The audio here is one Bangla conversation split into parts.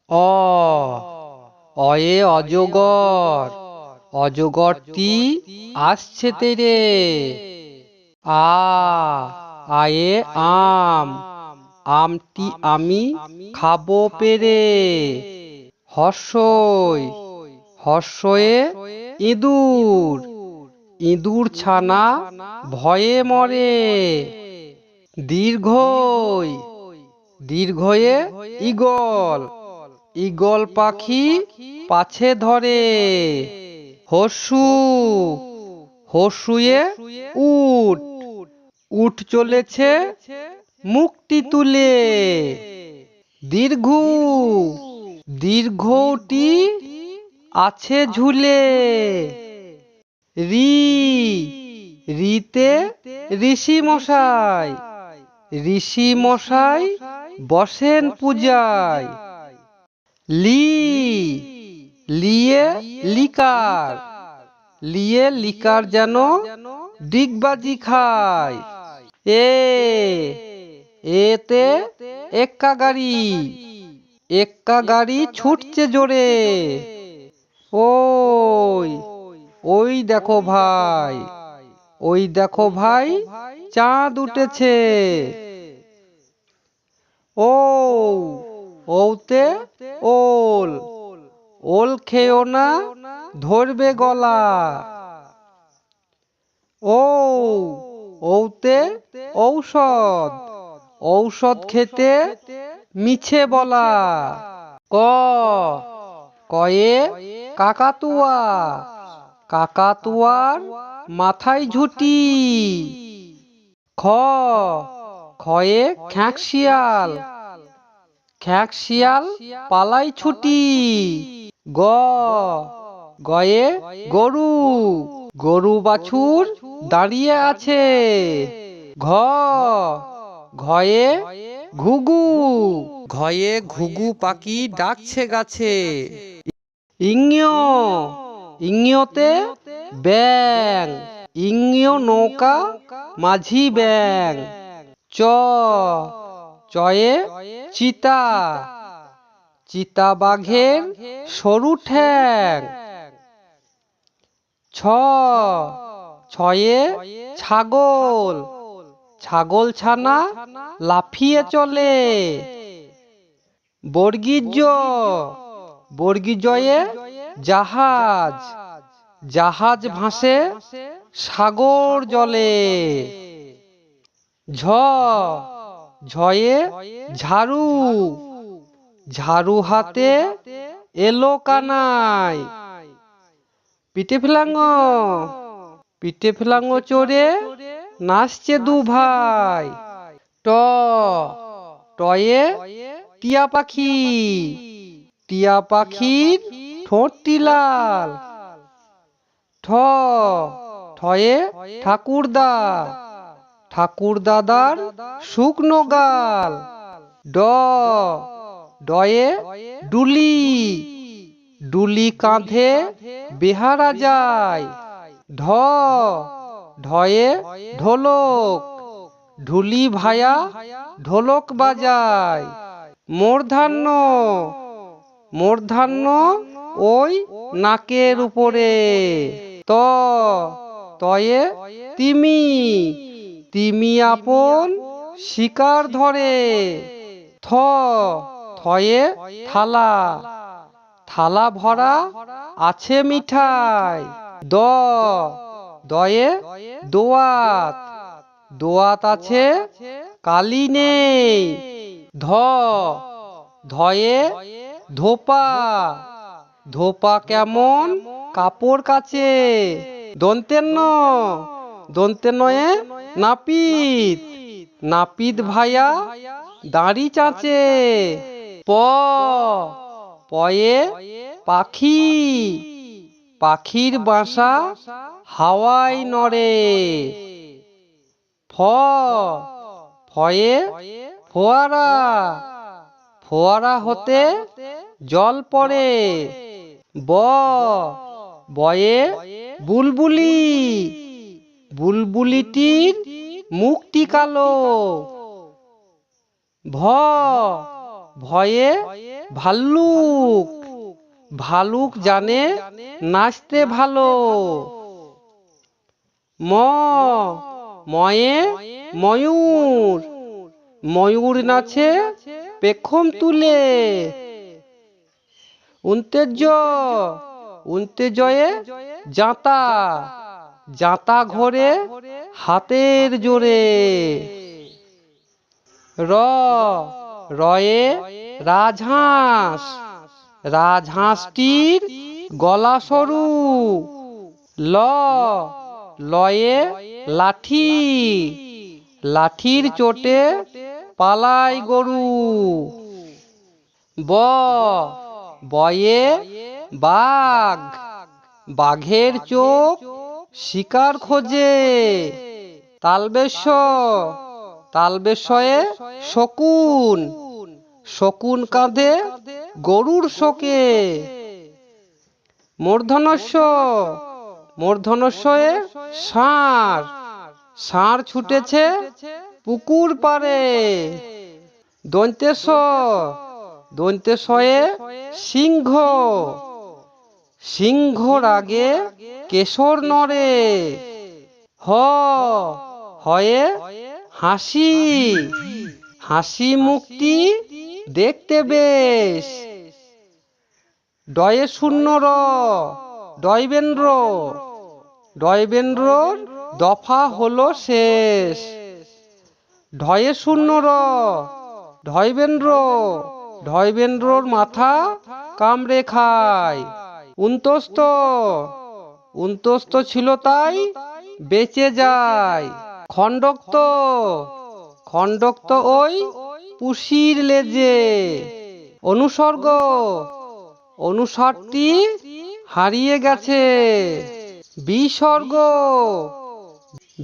অ অয়ে অজগর, অজগরটি আসছে তেরে। আ আয়ে আম, আমটি আমি খাবো পেরে। হর্ষই হর্ষয়ে ইঁদুর, ইঁদুর ছানা ভয়ে মরে। দীর্ঘই দীর্ঘয়ে ঈগল, ঈগল পাখি পাছে ধরে। হর্ষু হর্ষুয়ে উট, উট চলেছে মুখটি তুলে। দীর্ঘু দীর্ঘটি আছে ঝুলে। রি রিতে ঋষি মশাই, ঋষি মশাই বসেন পূজায়। লি লিয়ে লিকার, লিয়ে লিকার যেন ডিগবাজি খায়। এ এতে এক্কা গাড়ি, এক্কা গাড়ি ছুটছে জোরে। ওই ওই দেখো ভাই, ওই দেখো ভাই চাঁদ উঠেছে। ও ওতে ওল, ওল খেও না ধরবে গলা। ও ওতে ঔষধ, ঔষধ খেতে মিছে বলা। ক কয়ে কাকাতুয়া, কাকাতুয়ার মাথায় ঝুঁটি। খ খয়ে খ্যাঁকশিয়াল, খ্যাঁকশিয়াল পালাই ছুটি। গ গয়ে গরু, গরু বাছুর দাঁড়িয়ে আছে। ঘ ঘয়ে ঘুঘু, ঘয়ে ঘুঘু পাখি ডাকছে গাছে। ইঞ ইঞতে ব্যাং, ইঞ নৌকা মাঝি ব্যাং। চ চয়ে চিতা, চিতা বাঘের সরু ঠ্যাং। ছ ছয়ে ছাগল, ছাগল ছানা লাফিয়ে চলে। বর্গীজ বর্গীজয়ে জাহাজ, জাহাজ ভাসে সাগর জলে। ঝ ঝয়ে ঝাড়ু, ঝাড়ু হাতে এলো কানাই। পিঠে ফেলাঙ্গ, পিঠে ফেলাঙ্গ চড়ে নাচছে দু ভাই। ট টয়ে টিয়া পাখি, টিয়া পাখির ঠোঁটটি লাল। ঠ ঠয়ে ঠাকুরদা, ঠাকুর দাদার শুকনো গাল। ড ডয়ে ডুলি, ডুলি কাঁধে বেহারা যায়। ঢ ঢয়ে ঢোলক, ঢুলি ভায়া ঢোলক বাজায়। মূর্ধান্য মূর্ধান্য ওই নাকের উপরে। ত তয়ে তিমি, তিমি আপন শিকার ধরে। থ থয়ে থালা, থালা ভরা আছে মিঠাই। দ দয়ে দোয়াত, দোয়াত আছে কালি নেই। ধ ধয়ে ধোপা, ধোপা কেমন কাপড় কাচে। দন্তের ন, দন্তের নয়ে নাপিত, নাপিত ভায়া দাড়ি চাঁচে। প পয়ে পাখি, পাখির বাসা হাওয়ায় নড়ে। ফ ফয়ে ফোয়ারা, ফোয়ারা হতে জল পড়ে। ব বয়ে বুলবুলি, বুলবুলিটির মুখটি কালো। ভ ভয়ে ভাল্লুক, ভালুক জানে নাচতে ভালো। ম, ময়ে ময়ূর, ময়ূর নাচে পেখম তুলে। উন্তেজ, উন্তেজয়ে জাঁতা, জাঁতা ঘোরে হাতের জোরে। র, রয়ে রাজহাঁস, রাজহাঁসটির গলা সরু। ল, লয়ে লাঠি, লাঠির চোটে পালায় গরু। ব, বয়ে বাঘ, বাঘের চোখ শিকার খোঁজে। তালবেশ, তালবেশয়ে শকুন, শকুন কাঁধে গরুর শোকে। মূর্ধন্যস্য, মূর্ধন্যস্যয়ে ষাঁড়, ষাঁড় ছুটেছে পুকুর পাড়ে। দন্তেশ, দন্তেশয়ে সিংহ, সিংহ রাগে কেশর নড়ে। হ, হয়ে হাসি, হাসি মুখটি দেখতে বেশ। ডয়ে শূন্য র, ডয়বেন্দ্র, ডয়বেন্দ্রর দফা হলো শেষ। ঢয়ে শূন্য র, ঢয়বেন্দ্র, ঢয়বেন্দ্রর মাথা কামড়ে খায়। উন্তস্ত, উন্তস্ত ছিল তাই বেঁচে যায়। খণ্ডক্ত, খণ্ডক্ত ওই পুষির লেজে। অনুসর্গ, অনুসারটি হারিয়ে গেছে। বিসর্গ,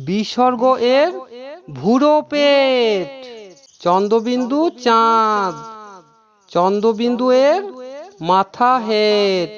বিসর্গ এর ভুরো পেট। চন্দ্রবিন্দু চাঁদ, চন্দ্রবিন্দু এর মাথা হেট।